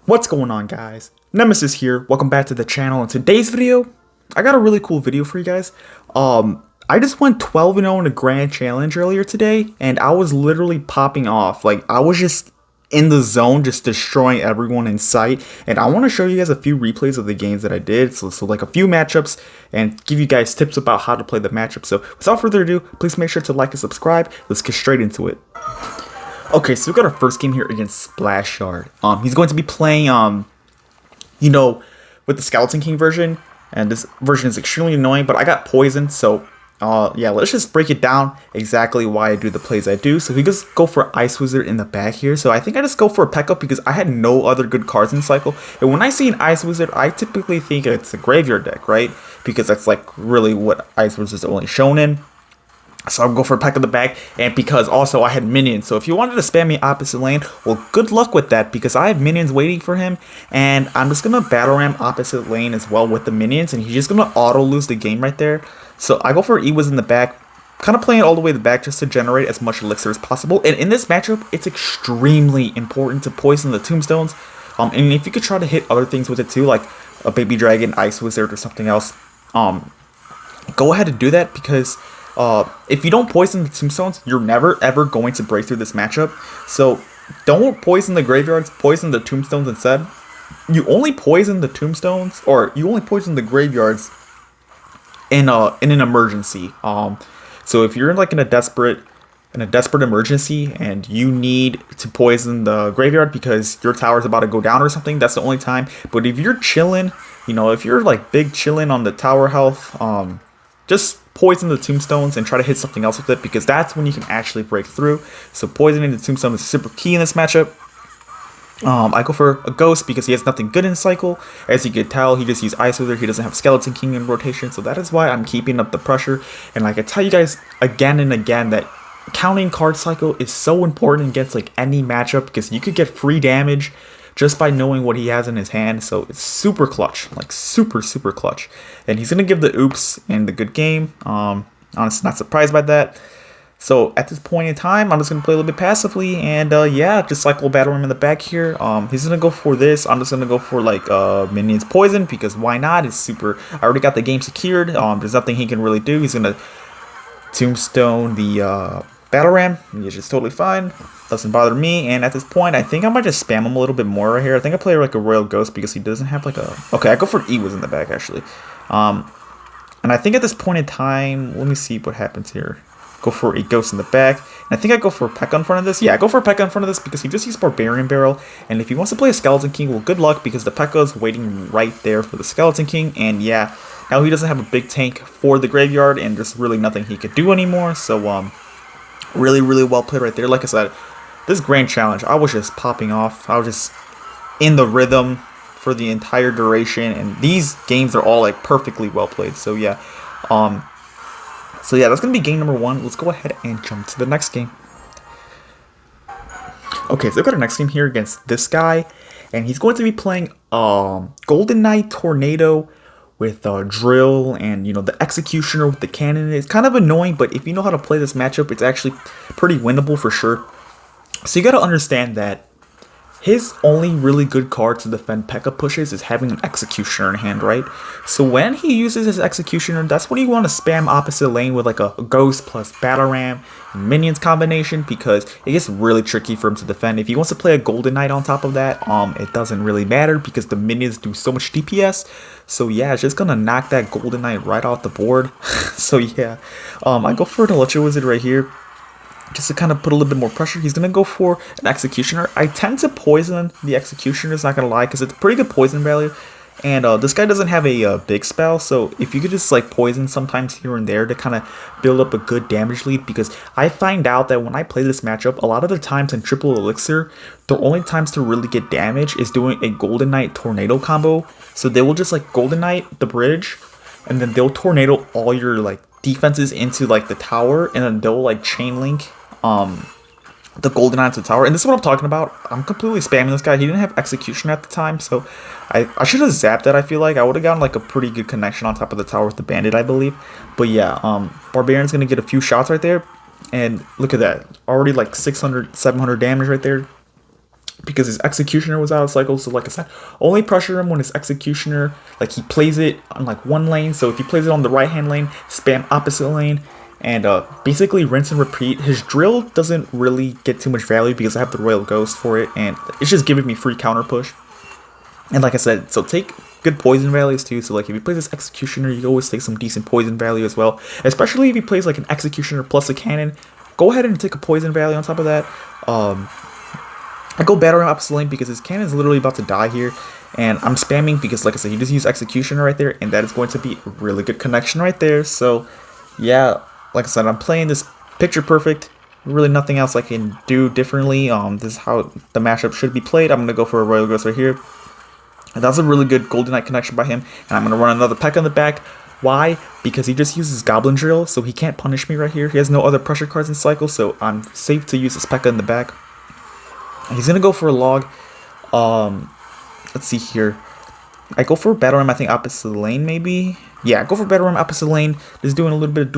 What's going on, guys? Nemesis here. Welcome back to the channel. In today's video, I got a really cool video for you guys. I just went 12-0 in a grand challenge earlier today, and I was literally popping off. Like, I was just in the zone, just destroying everyone in sight. And I want to show you guys a few replays of the games that I did. So like a few matchups, and give you guys tips about how to play the matchup. So without further ado, please make sure to like and subscribe. Let's get straight into it. Okay, so we got our first game here against Splashard. He's going to be playing, with the Skeleton King version, and this version is extremely annoying, but I got poisoned, so, yeah, let's just break it down exactly why I do the plays I do. So we just go for Ice Wizard in the back here, so I think I just go for a P.E.K.K.A because I had no other good cards in cycle, and when I see an Ice Wizard, I typically think it's a graveyard deck, right? Because that's, like, really what Ice Wizard is only shown in. So I'll go for a P.E.K.K.A in the back, and because also I had minions. So if you wanted to spam me opposite lane, well, good luck with that, because I have minions waiting for him, and I'm just going to battle ram opposite lane as well with the minions, and he's just going to auto lose the game right there. So I go for E-Wiz in the back, kind of playing all the way to the back just to generate as much elixir as possible. And in this matchup, it's extremely important to poison the tombstones, and if you could try to hit other things with it too, like a baby dragon, Ice Wizard, or something else, go ahead and do that, because if you don't poison the tombstones, you're never ever going to break through this matchup. So don't poison the graveyards, poison the tombstones instead. You only poison the tombstones, or you only poison the graveyards in an emergency. So if you're like in a desperate emergency and you need to poison the graveyard because your tower is about to go down or something, that's the only time. But if you're chilling, if you're like big chilling on the tower health, just poison the tombstones and try to hit something else with it, because that's when you can actually break through. So poisoning the tombstone is super key in this matchup. I go for a Ghost because he has nothing good in cycle. As you can tell, he just used Ice Wizard. He doesn't have Skeleton King in rotation, so that is why I'm keeping up the pressure. And like I tell you guys again and again, that counting card cycle is so important against like any matchup, because you could get free damage just by knowing what he has in his hand. So it's super clutch, like super clutch. And he's gonna give the oops in the good game. Honestly, not surprised by that. So at this point in time, I'm just gonna play a little bit passively, and yeah, just cycle battle him in the back here. He's gonna go for this. I'm just gonna go for like minions poison, because why not? It's super. I already got the game secured. There's nothing he can really do. He's gonna tombstone the battle ram, which is totally fine. Doesn't bother me. And at this point, I think I might just spam him a little bit more right here. I think I play like a Royal Ghost because he doesn't have like a... Okay, I go for E-Wiz in the back, actually. And I think at this point in time, let me see what happens here. Go for a Ghost in the back. And I think I go for a P.E.K.K.A in front of this. Yeah, I go for a P.E.K.K.A in front of this because he just used Barbarian Barrel. And if he wants to play a Skeleton King, well, good luck, because the P.E.K.K.A is waiting right there for the Skeleton King. And yeah, now he doesn't have a big tank for the graveyard, and there's really nothing he could do anymore. So, really well played right there. Like I said, this grand challenge, I was just popping off. I was just in the rhythm for the entire duration, and these games are all like perfectly well played. So yeah, that's gonna be game number one. Let's go ahead and jump to the next game. Okay, so I've got our next game here against this guy, and he's going to be playing Golden Knight Tornado with drill, and the executioner with the cannon. It's kind of annoying, but if you know how to play this matchup, it's actually pretty winnable for sure. So you got to understand that his only really good card to defend P.E.K.K.A pushes is having an executioner in hand, right? So when he uses his executioner, that's when you want to spam opposite lane with like a Ghost plus battle ram and minions combination, because it gets really tricky for him to defend. If he wants to play a Golden Knight on top of that, it doesn't really matter because the minions do so much DPS. So yeah, it's just gonna knock that Golden Knight right off the board. So yeah, I go for an Electro Wizard right here, just to kind of put a little bit more pressure. He's going to go for an Executioner. I tend to poison the Executioners, not going to lie, because it's pretty good poison value. And this guy doesn't have a big spell, so if you could just like poison sometimes here and there to kind of build up a good damage lead, because I find out that when I play this matchup, a lot of the times in triple elixir, the only times to really get damage is doing a Golden Knight Tornado combo. So they will just like Golden Knight the bridge, and then they'll tornado all your like defenses into like the tower, and then they'll like chain link the Golden Knight to the tower. And this is what I'm talking about. I'm completely spamming this guy. He didn't have execution at the time, so I should have zapped that. I feel like I would have gotten like a pretty good connection on top of the tower with the bandit, I believe. But yeah, Barbarian's gonna get a few shots right there, and look at that, already like 600 700 damage right there. because his executioner was out of cycle. So like I said, only pressure him when his executioner, like he plays it on like one lane. So if he plays it on the right hand lane, spam opposite lane, and basically rinse and repeat. His drill doesn't really get too much value because I have the Royal Ghost for it, and it's just giving me free counter push. And like I said, so take good poison values too. So like if he plays this executioner, you always take some decent poison value as well. Especially if he plays like an executioner plus a cannon, go ahead and take a poison value on top of that. I go battle ram opposite lane because his cannon is literally about to die here. And I'm spamming because, like I said, he just used executioner right there. And that is going to be a really good connection right there. So, yeah, like I said, I'm playing this picture perfect. Really nothing else I can do differently. This is how the matchup should be played. I'm going to go for a Royal Ghost right here. And that's a really good Golden Knight connection by him. And I'm going to run another P.E.K.K.A in the back. Why? Because he just uses Goblin Drill. So he can't punish me right here. He has no other pressure cards in cycle. So I'm safe to use this P.E.K.K.A in the back. He's going to go for a log. Let's see here. I go for a battle ram, I think opposite lane maybe. Yeah, go for battle ram opposite lane. Just doing a little bit of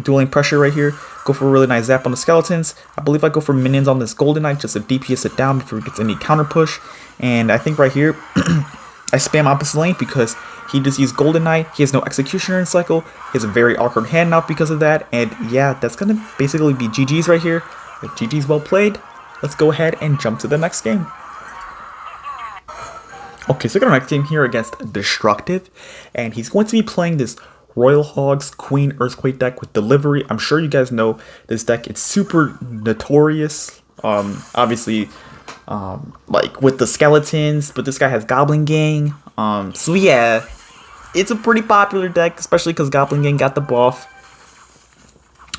dueling pressure right here. Go for a really nice zap on the skeletons. I believe I go for minions on this Golden Knight just to DPS it down before it gets any counter push. And I think right here, I spam opposite lane because he just used Golden Knight. He has no executioner in cycle. He has a very awkward hand now because of that. And yeah, that's going to basically be GG's right here. Like, GG's well played. Let's go ahead and jump to the next game. Okay, so I got our next game here against Destructive, and he's going to be playing this Royal Hogs Queen Earthquake deck with Delivery. I'm sure you guys know this deck. It's super notorious, obviously, like with the skeletons, but this guy has Goblin Gang. So yeah, it's a pretty popular deck, especially because Goblin Gang got the buff.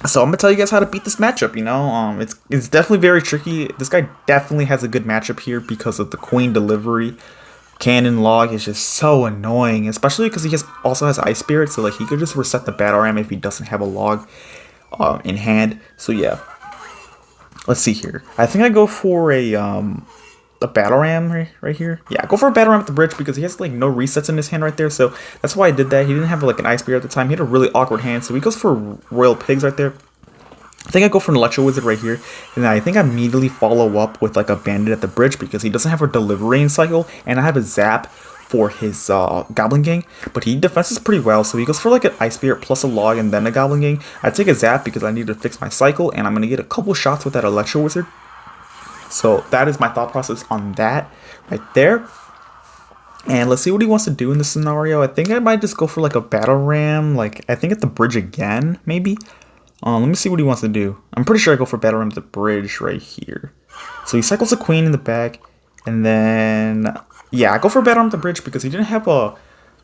So I'm gonna tell you guys how to beat this matchup. You know, it's definitely very tricky. This guy definitely has a good matchup here because of the Queen Delivery. Cannon log is just so annoying, especially because he also has Ice Spirit, so like he could just reset the battle ram if he doesn't have a log in hand. So yeah, let's see here. I think I go for a battle ram right here. Yeah, go for a battle ram at the bridge because he has like no resets in his hand right there. So that's why I did that. He didn't have like an Ice Spirit at the time. He had a really awkward hand, so he goes for Royal Pigs right there. I think I go for an Electro Wizard right here, and I think I immediately follow up with like a Bandit at the bridge because he doesn't have a Delivery in cycle, and I have a Zap for his Goblin Gang, but he defenses pretty well, so he goes for like an Ice Spirit plus a log and then a Goblin Gang. I take a Zap because I need to fix my cycle, and I'm going to get a couple shots with that Electro Wizard. So that is my thought process on that right there. And let's see what he wants to do in this scenario. I think I might just go for like a Battle Ram, like I think at the bridge again, maybe. Let me see what he wants to do. I'm pretty sure I go for Battle Ram at the bridge right here. So he cycles a Queen in the back, and then yeah, I go for Battle Ram at the bridge because he didn't have a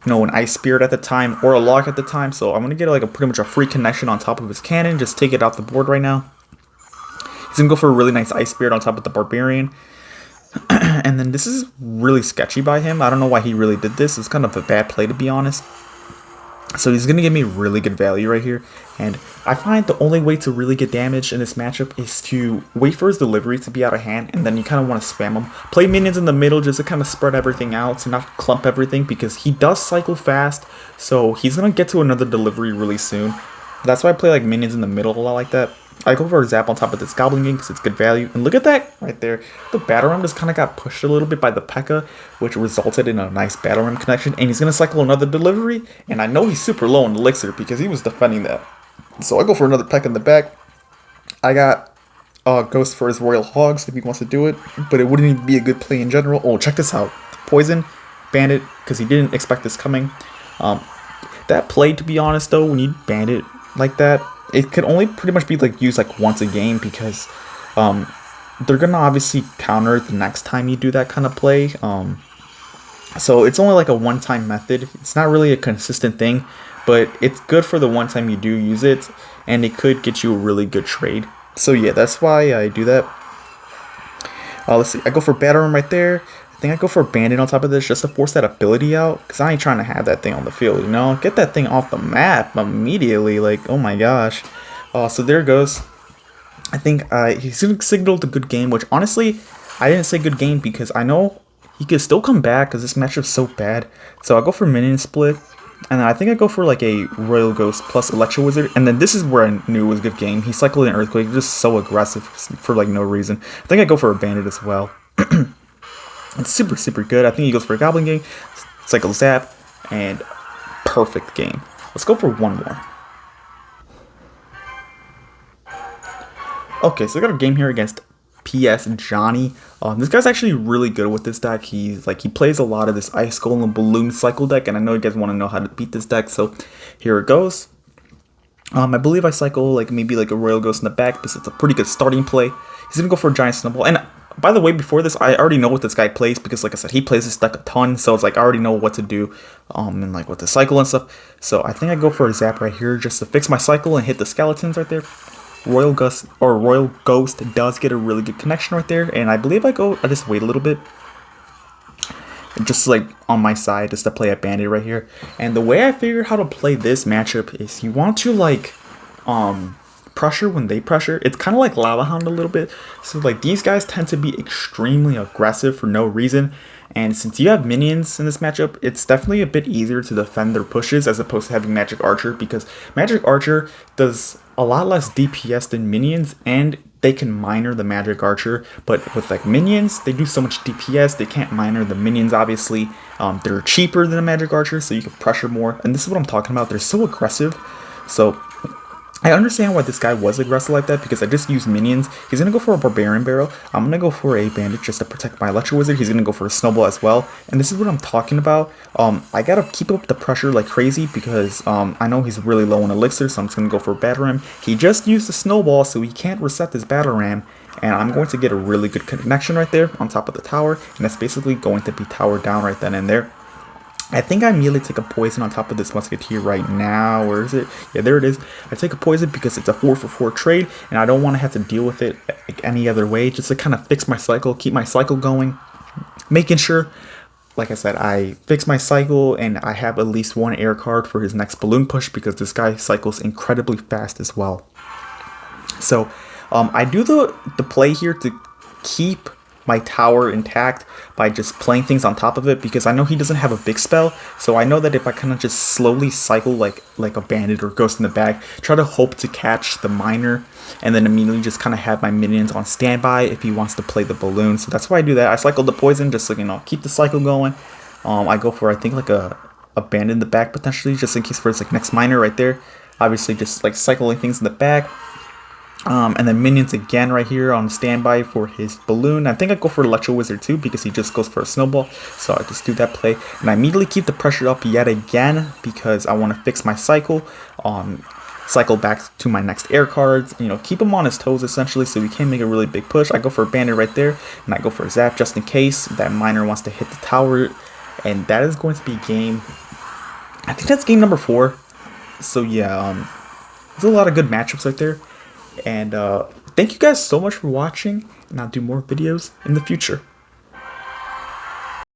an Ice Spirit at the time or a log at the time. So I'm gonna get like pretty much a free connection on top of his cannon. Just take it out the board right now. He's gonna go for a really nice Ice Spirit on top of the Barbarian. And then this is really sketchy by him. I don't know why he really did this. It's kind of a bad play, to be honest. So he's going to give me really good value right here. And I find the only way to really get damage in this matchup is to wait for his delivery to be out of hand. And then you kind of want to spam him. Play minions in the middle just to kind of spread everything out. To not clump everything. Because he does cycle fast. So he's going to get to another delivery really soon. That's why I play like minions in the middle a lot like that. I go for a Zap on top of this Goblin Gang because it's good value. And look at that right there. The Battle Ram just kind of got pushed a little bit by the P.E.K.K.A, which resulted in a nice Battle Ram connection. And he's going to cycle another delivery. And I know he's super low on Elixir because he was defending that. So I go for another P.E.K.K.A in the back. I got Ghost for his Royal Hogs if he wants to do it. But it wouldn't even be a good play in general. Oh, check this out. Poison, Bandit, because he didn't expect this coming. That play, to be honest, though, when you Bandit like that, it could only pretty much be like used like once a game because they're gonna obviously counter the next time you do that kind of play. So it's only like a one-time method. It's not really a consistent thing, but it's good for the one time you do use it, and it could get you a really good trade. So yeah, that's why I do that. Let's see. I go for Battle Ram right there. I think I go for a Bandit on top of this just to force that ability out. Because I ain't trying to have that thing on the field, you know? Get that thing off the map immediately. Like, oh my gosh. So there it goes. I think he signaled a good game. Which, honestly, I didn't say good game because I know he could still come back. Because this matchup's so bad. So I go for Minion Split. And then I think I go for like a Royal Ghost plus Electro Wizard. And then this is where I knew it was a good game. He cycled an Earthquake. Just so aggressive for like no reason. I think I go for a Bandit as well. It's super, super good. I think he goes for a Goblin Gang, Cycle Zap, and perfect game. Let's go for one more. Okay, so I got a game here against PS Johnny. This guy's actually really good with this deck. He plays a lot of this Ice Golem Balloon Cycle deck, and I know you guys want to know how to beat this deck, so here it goes. I believe I cycle maybe a Royal Ghost in the back because it's a pretty good starting play. He's gonna go for a Giant Snowball, and by the way, before this, I already know what this guy plays because, like I said, he plays this deck a ton. So it's I already know what to do, and what to cycle and stuff. So I think I go for a Zap right here just to fix my cycle and hit the skeletons right there. Royal Ghost does get a really good connection right there, and I believe I just wait a little bit, just on my side, just to play a bandit right here. And the way I figured how to play this matchup is you want to pressure when they pressure. It's kind of like Lava Hound a little bit. So these guys tend to be extremely aggressive for no reason. And since you have minions in this matchup, it's definitely a bit easier to defend their pushes as opposed to having Magic Archer, because Magic Archer does a lot less DPS than minions, and they can minor the Magic Archer. But with minions, they do so much DPS, they can't minor the minions, obviously. They're cheaper than a Magic Archer, so you can pressure more. And this is what I'm talking about. They're so aggressive. So I understand why this guy was aggressive like that, because I just used minions. He's going to go for a Barbarian Barrel. I'm going to go for a Bandit just to protect my Electro Wizard. He's going to go for a Snowball as well. And this is what I'm talking about. I got to keep up the pressure like crazy because I know he's really low on Elixir, so I'm just going to go for a Battle Ram. He just used a Snowball, so he can't reset this Battle Ram. And I'm going to get a really good connection right there on top of the tower. And that's basically going to be tower down right then and there. I think I immediately take a poison on top of this Musketeer right now. Where is it? Yeah, there it is. I take a poison because it's a 4-for-4 trade, and I don't want to have to deal with it any other way. Just to kind of fix my cycle, keep my cycle going. Making sure, like I said, I fix my cycle and I have at least one air card for his next balloon push, because this guy cycles incredibly fast as well. So I do the play here to keep my tower intact by just playing things on top of it, because I know he doesn't have a big spell, so I know that if I kind of just slowly cycle like a bandit or ghost in the back, try to hope to catch the miner, and then immediately just kind of have my minions on standby if he wants to play the balloon. So that's why I do that. I cycle the poison just so keep the cycle going. I go for I think a bandit in the back potentially, just in case for his next miner right there. Obviously just cycling things in the back. And then minions again right here on standby for his balloon. I think I go for Electro Wizard too, because he just goes for a snowball. So I just do that play, and I immediately keep the pressure up yet again because I want to fix my cycle. Cycle back to my next air cards. Keep him on his toes essentially, so we can make a really big push. I go for a bandit right there, and I go for a zap just in case that miner wants to hit the tower, and that is going to be game. I think that's game number 4. So yeah, there's a lot of good matchups right there. And thank you guys so much for watching, and I'll do more videos in the future.